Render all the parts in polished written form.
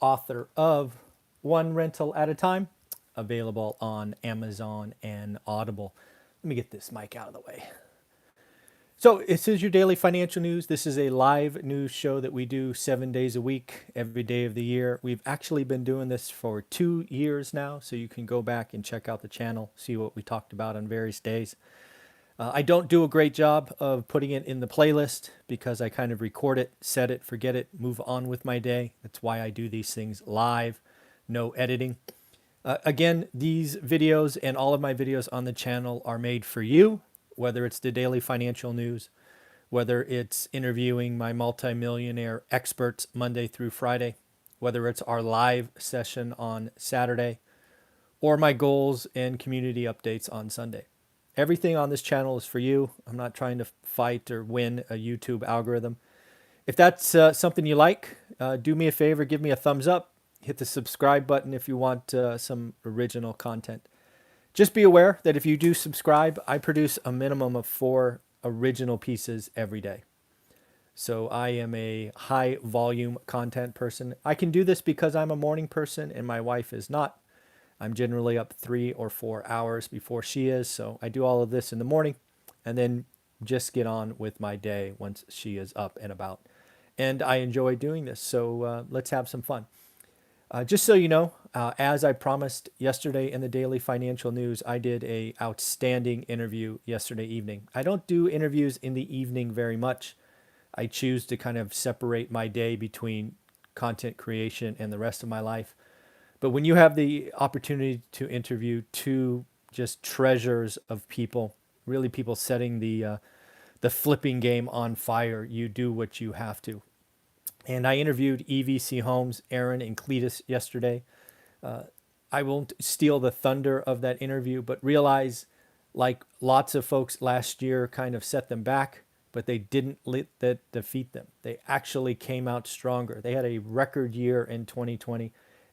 author of One Rental at a Time, available on Amazon and Audible. Let me get this mic out of the way. So, this is your daily financial news. This is a live news show that we do 7 days a week, every day of the year. We've actually been doing this for 2 years now, so you can go back and check out the channel, see what we talked about on various days. I don't do a great job of putting it in the playlist because I kind of record it, set it, forget it, move on with my day. That's why I do these things live, no editing. Again, these videos and all of my videos on the channel are made for you, whether it's the daily financial news, whether it's interviewing my multimillionaire experts Monday through Friday, whether it's our live session on Saturday, or my goals and community updates on Sunday. Everything on this channel is for you. I'm not trying to fight or win a YouTube algorithm. If that's something you like, do me a favor, give me a thumbs up, hit the subscribe button if you want some original content. Just be aware that if you do subscribe, I produce a minimum of 4 original pieces every day. So I am a high volume content person. I can do this because I'm a morning person and my wife is not. I'm generally up 3 or 4 hours before she is. So I do all of this in the morning and then just get on with my day once she is up and about. And I enjoy doing this. So let's have some fun. Just so you know, as I promised yesterday in the daily financial news, I did a outstanding interview yesterday evening. I don't do interviews in the evening very much. I choose to kind of separate my day between content creation and the rest of my life. But when you have the opportunity to interview 2 just treasures of people, really people setting the flipping game on fire, you do what you have to. And I interviewed EVC Homes, Aaron and Cletus yesterday. I won't steal the thunder of that interview, but realize, like lots of folks last year kind of set them back, but they didn't let that defeat them. They actually came out stronger. They had a record year in 2020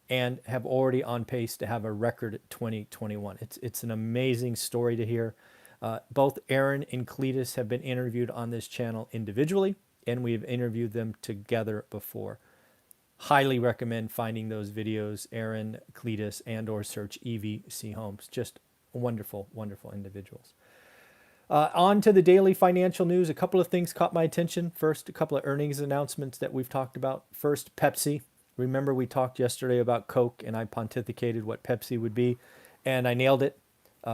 and have already on pace to have a record 2021. It's an amazing story to hear. Both Aaron and Cletus have been interviewed on this channel individually, and we've interviewed them together before. Highly recommend finding those videos, Aaron, Cletus, and or search EVC Homes. Just wonderful, wonderful individuals. On to the daily financial news. A couple of things caught my attention. First, a couple of earnings announcements that we've talked about. First, Pepsi. Remember we talked yesterday about Coke and I pontificated what Pepsi would be, and I nailed it.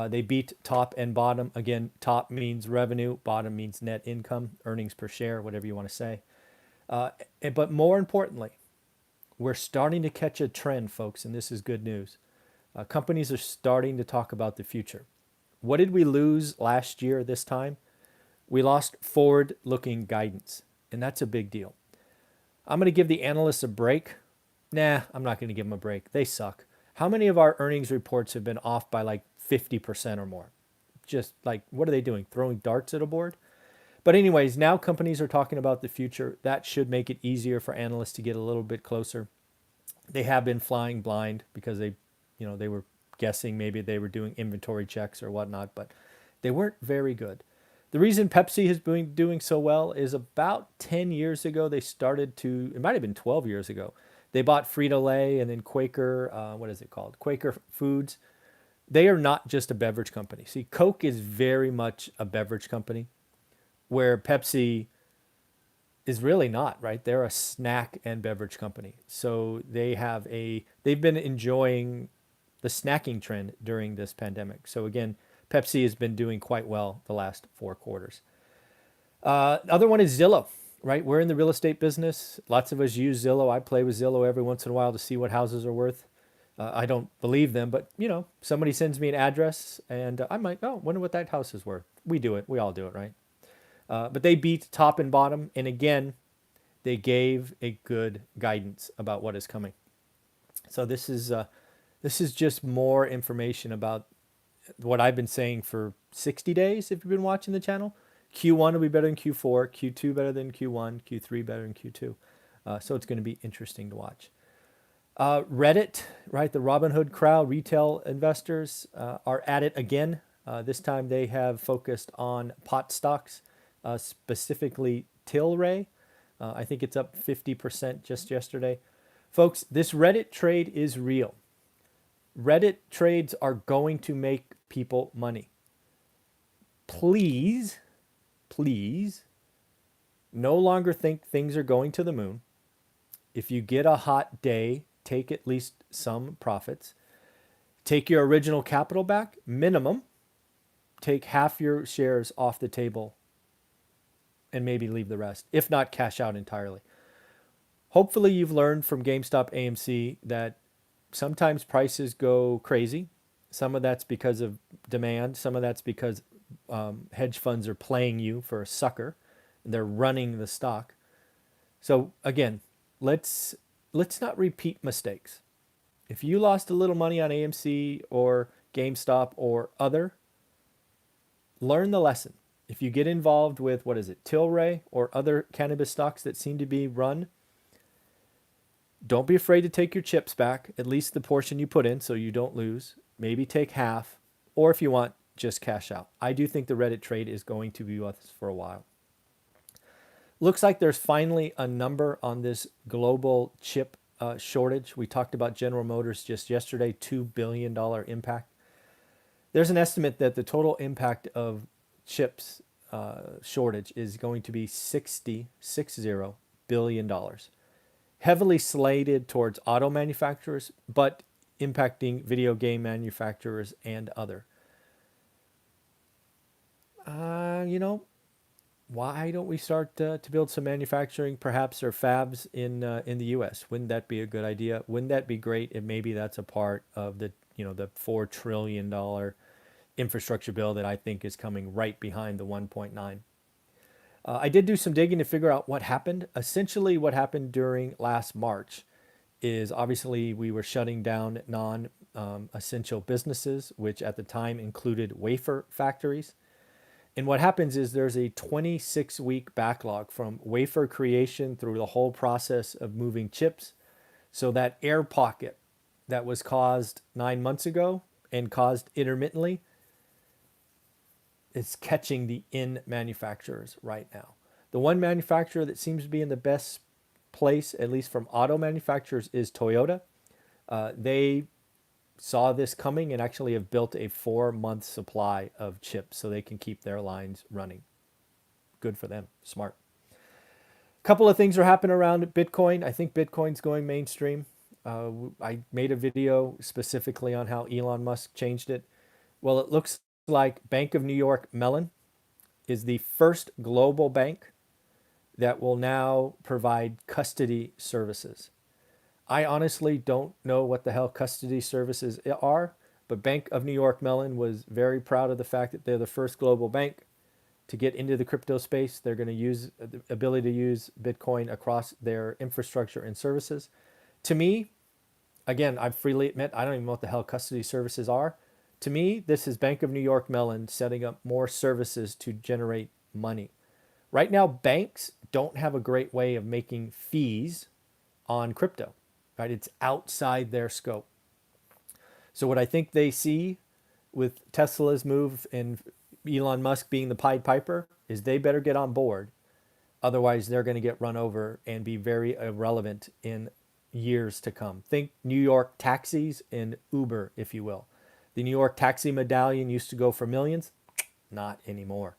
They beat top and bottom. Again, top means revenue, bottom means net income, earnings per share, whatever you want to say. But more importantly, we're starting to catch a trend, folks, and this is good news. Companies are starting to talk about the future. What did we lose last year this time? We lost forward-looking guidance, and that's a big deal. I'm going to give the analysts a break. Nah, I'm not going to give them a break. They suck. How many of our earnings reports have been off by like 50% or more? Just like, what are they doing? Throwing darts at a board? But anyways, now companies are talking about the future. That should make it easier for analysts to get a little bit closer. They have been flying blind because they were guessing maybe they were doing inventory checks or whatnot, but they weren't very good. The reason Pepsi has been doing so well is about 10 years ago, they started to, it might have been 12 years ago, they bought Frito-Lay and then Quaker, what is it called? Quaker Foods. They are not just a beverage company. See, Coke is very much a beverage company, where Pepsi is really not, right? They're a snack and beverage company. So they've been enjoying the snacking trend during this pandemic. So again, Pepsi has been doing quite well the last 4 quarters. Other one is Zillow, right? We're in the real estate business. Lots of us use Zillow. I play with Zillow every once in a while to see what houses are worth. I don't believe them, but somebody sends me an address and I might, wonder what that house is worth. We do it. We all do it, right? But they beat top and bottom. And again, they gave a good guidance about what is coming. So this is just more information about what I've been saying for 60 days. If you've been watching the channel, Q1 will be better than Q4, Q2 better than Q1, Q3 better than Q2. So it's going to be interesting to watch. Reddit, right? The Robinhood crowd, retail investors are at it again. This time they have focused on pot stocks, specifically Tilray. I think it's up 50% just yesterday. Folks, this Reddit trade is real. Reddit trades are going to make people money. Please, please, no longer think things are going to the moon. If you get a hot day, take at least some profits. Take your original capital back, minimum. Take half your shares off the table and maybe leave the rest, if not cash out entirely. Hopefully you've learned from GameStop AMC that sometimes prices go crazy. Some of that's because of demand. Some of that's because hedge funds are playing you for a sucker. They're running the stock. So again, let's not repeat mistakes. If you lost a little money on AMC or GameStop or other, learn the lesson. If you get involved with, what is it, Tilray or other cannabis stocks that seem to be run, don't be afraid to take your chips back, at least the portion you put in so you don't lose. Maybe take half, or if you want, just cash out. I do think the Reddit trade is going to be with us for a while. Looks like there's finally a number on this global chip shortage. We talked about General Motors just yesterday, $2 billion impact. There's an estimate that the total impact of chips shortage is going to be $60 billion. Heavily slated towards auto manufacturers, but impacting video game manufacturers and other. Why don't we start to build some manufacturing, perhaps, or fabs in the U.S.? Wouldn't that be a good idea? Wouldn't that be great if maybe that's a part of the $4 trillion infrastructure bill that I think is coming right behind the 1.9? I did do some digging to figure out what happened. Essentially, what happened during last March is obviously we were shutting down non-essential businesses, which at the time included wafer factories. And what happens is there's a 26-week backlog from wafer creation through the whole process of moving chips. So that air pocket that was caused 9 months ago and caused intermittently, it's catching the end manufacturers right now. The one manufacturer that seems to be in the best place, at least from auto manufacturers, is Toyota. They saw this coming and actually have built a 4-month supply of chips so they can keep their lines running. Good for them. Smart. A couple of things are happening around Bitcoin. I think Bitcoin's going mainstream. I made a video specifically on how Elon Musk changed it. Well, it looks like Bank of New York Mellon is the first global bank that will now provide custody services. I honestly don't know what the hell custody services are, but Bank of New York Mellon was very proud of the fact that they're the first global bank to get into the crypto space. They're going to use the ability to use Bitcoin across their infrastructure and services. To me, again, I freely admit I don't even know what the hell custody services are. To me, this is Bank of New York Mellon setting up more services to generate money. Right now, banks don't have a great way of making fees on crypto. Right? It's outside their scope. So what I think they see with Tesla's move and Elon Musk being the Pied Piper is they better get on board. Otherwise, they're going to get run over and be very irrelevant in years to come. Think New York taxis and Uber, if you will. The New York taxi medallion used to go for millions. Not anymore.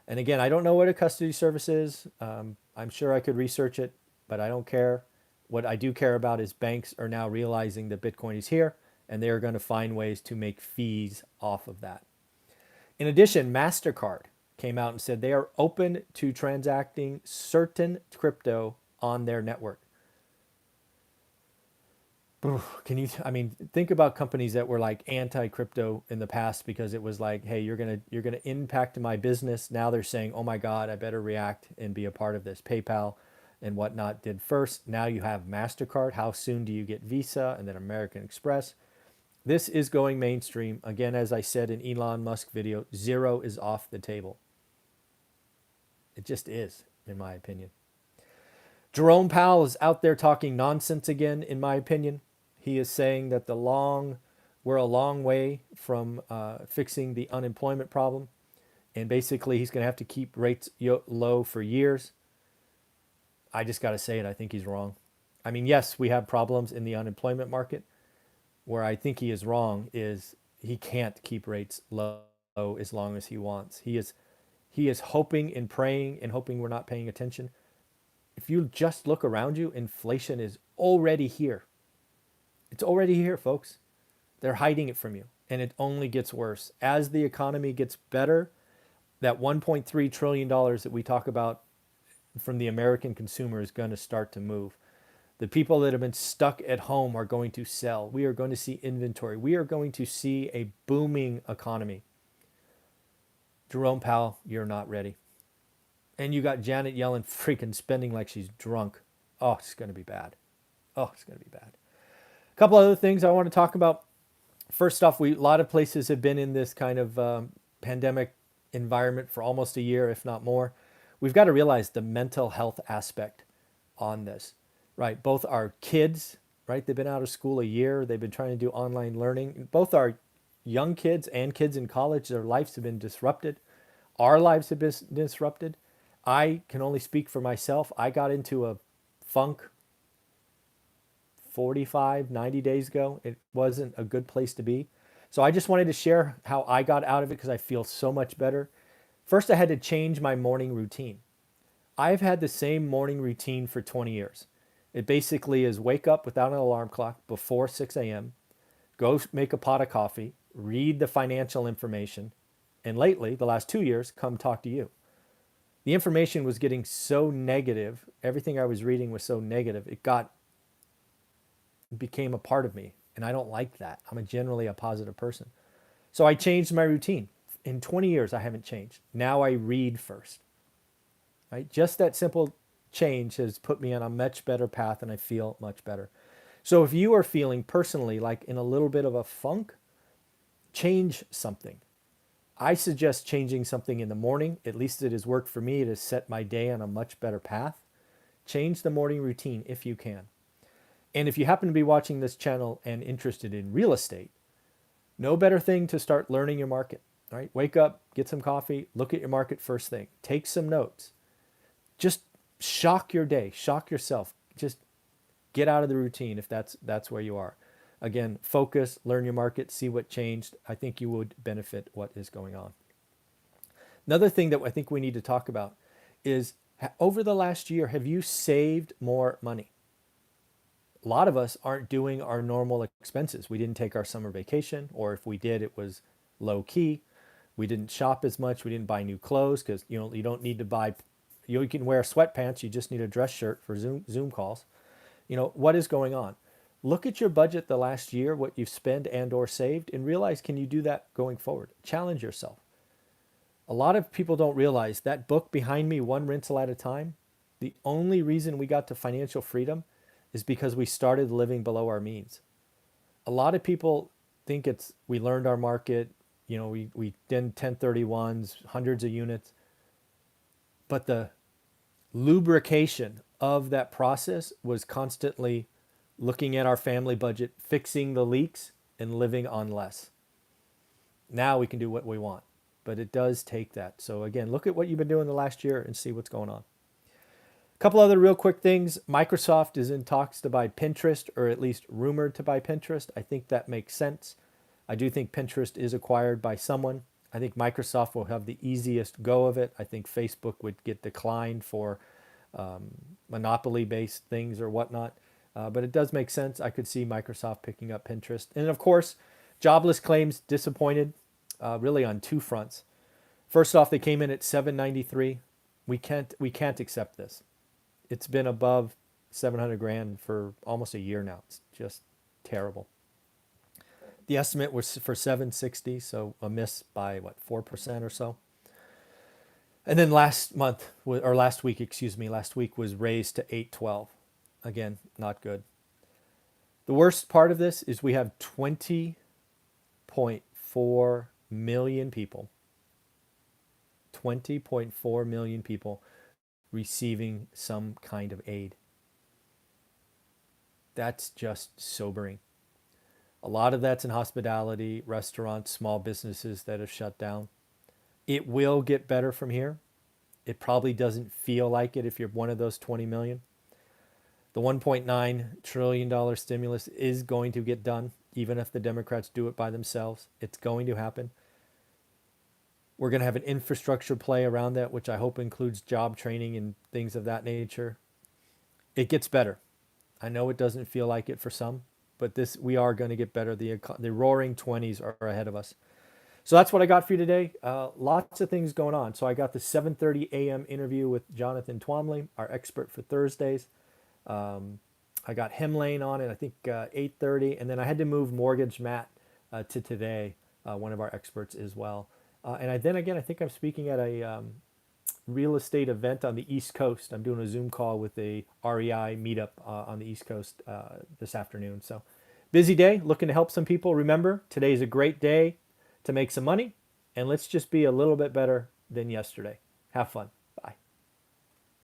And again, I don't know what a custody service is. I'm sure I could research it, but I don't care. What I do care about is banks are now realizing that Bitcoin is here, and they are going to find ways to make fees off of that. In addition, MasterCard came out and said they are open to transacting certain crypto on their network. Think about companies that were like anti-crypto in the past because it was like, hey, you're gonna impact my business. Now they're saying, oh my God, I better react and be a part of this. PayPal and whatnot did first. Now you have MasterCard. How soon do you get Visa and then American Express? This is going mainstream. Again, as I said in Elon Musk video, zero is off the table. It just is, in my opinion. Jerome Powell is out there talking nonsense again, in my opinion. He is saying that we're a long way from fixing the unemployment problem. And basically, he's going to have to keep rates low for years. I just got to say it. I think he's wrong. I mean, yes, we have problems in the unemployment market. Where I think he is wrong is he can't keep rates low as long as he wants. He is hoping and praying and hoping we're not paying attention. If you just look around you, inflation is already here. It's already here, folks. They're hiding it from you, and it only gets worse. As the economy gets better, that $1.3 trillion that we talk about from the American consumer is going to start to move. The people that have been stuck at home are going to sell. We are going to see inventory. We are going to see a booming economy. Jerome Powell, you're not ready. And you got Janet Yellen freaking spending like she's drunk. Oh, it's going to be bad. Oh, it's going to be bad. A couple other things I want to talk about. First off, a lot of places have been in this kind of pandemic environment for almost a year, if not more. We've got to realize the mental health aspect on this, right? Both our kids, right? They've been out of school a year. They've been trying to do online learning. Both our young kids and kids in college, their lives have been disrupted. Our lives have been disrupted. I can only speak for myself. I got into a funk 45, 90 days ago. It wasn't a good place to be. So I just wanted to share how I got out of it because I feel so much better. First, I had to change my morning routine. I've had the same morning routine for 20 years. It basically is wake up without an alarm clock before 6 a.m., go make a pot of coffee, read the financial information, and lately, the last 2 years, come talk to you. The information was getting so negative. Everything I was reading was so negative. It became a part of me, and I don't like that. I'm generally a positive person. So I changed my routine. In 20 years, I haven't changed. Now I read first. Right? Just that simple change has put me on a much better path, and I feel much better. So if you are feeling personally like in a little bit of a funk, change something. I suggest changing something in the morning. At least it has worked for me. It has set my day on a much better path. Change the morning routine if you can. And if you happen to be watching this channel and interested in real estate, no better thing to start learning your market. All right? Wake up, get some coffee, look at your market first thing. Take some notes. Just shock your day, shock yourself. Just get out of the routine if that's where you are. Again, focus, learn your market, see what changed. I think you would benefit what is going on. Another thing that I think we need to talk about is over the last year, have you saved more money? A lot of us aren't doing our normal expenses. We didn't take our summer vacation, or if we did, it was low key. We didn't shop as much. We didn't buy new clothes because you don't need to buy. You can wear sweatpants. You just need a dress shirt for Zoom calls. What is going on? Look at your budget the last year, what you've spent and or saved, and realize, can you do that going forward? Challenge yourself. A lot of people don't realize that book behind me, One Rental at a Time, the only reason we got to financial freedom is because we started living below our means. A lot of people think we learned our market, we did 1031s, hundreds of units, but the lubrication of that process was constantly looking at our family budget, fixing the leaks, and living on less. Now we can do what we want, but it does take that. So again, look at what you've been doing the last year and see what's going on. A couple other real quick things. Microsoft is in talks to buy Pinterest, or at least rumored to buy Pinterest. I think that makes sense. I do think Pinterest is acquired by someone. I think Microsoft will have the easiest go of it. I think Facebook would get declined for monopoly-based things or whatnot. But it does make sense. I could see Microsoft picking up Pinterest. And of course, jobless claims disappointed really on two fronts. First off, they came in at 793. We can't accept this. It's been above 700 grand for almost a year now. It's just terrible. The estimate was for 760, so a miss by 4% or so. And then last week was raised to 812. Again, not good. The worst part of this is we have 20.4 million people. 20.4 million people receiving some kind of aid. That's just sobering. A lot of that's in hospitality, restaurants, small businesses that have shut down. It will get better from here. It probably doesn't feel like it if you're one of those 20 million. The $1.9 trillion stimulus is going to get done, even if the Democrats do it by themselves. It's going to happen. We're going to have an infrastructure play around that, which I hope includes job training and things of that nature. It gets better. I know it doesn't feel like it for some, but we are going to get better. The roaring 20s are ahead of us. So that's what I got for you today. Lots of things going on. So I got the 7:30 a.m. interview with Jonathan Twomley, our expert for Thursdays. I got him laying on it, I think 8:30, and then I had to move Mortgage Matt to today, one of our experts as well. Then again, I think I'm speaking at a real estate event on the East Coast. I'm doing a Zoom call with a REI meetup on the East Coast this afternoon. So busy day, looking to help some people. Remember, today's a great day to make some money, and let's just be a little bit better than yesterday. Have fun.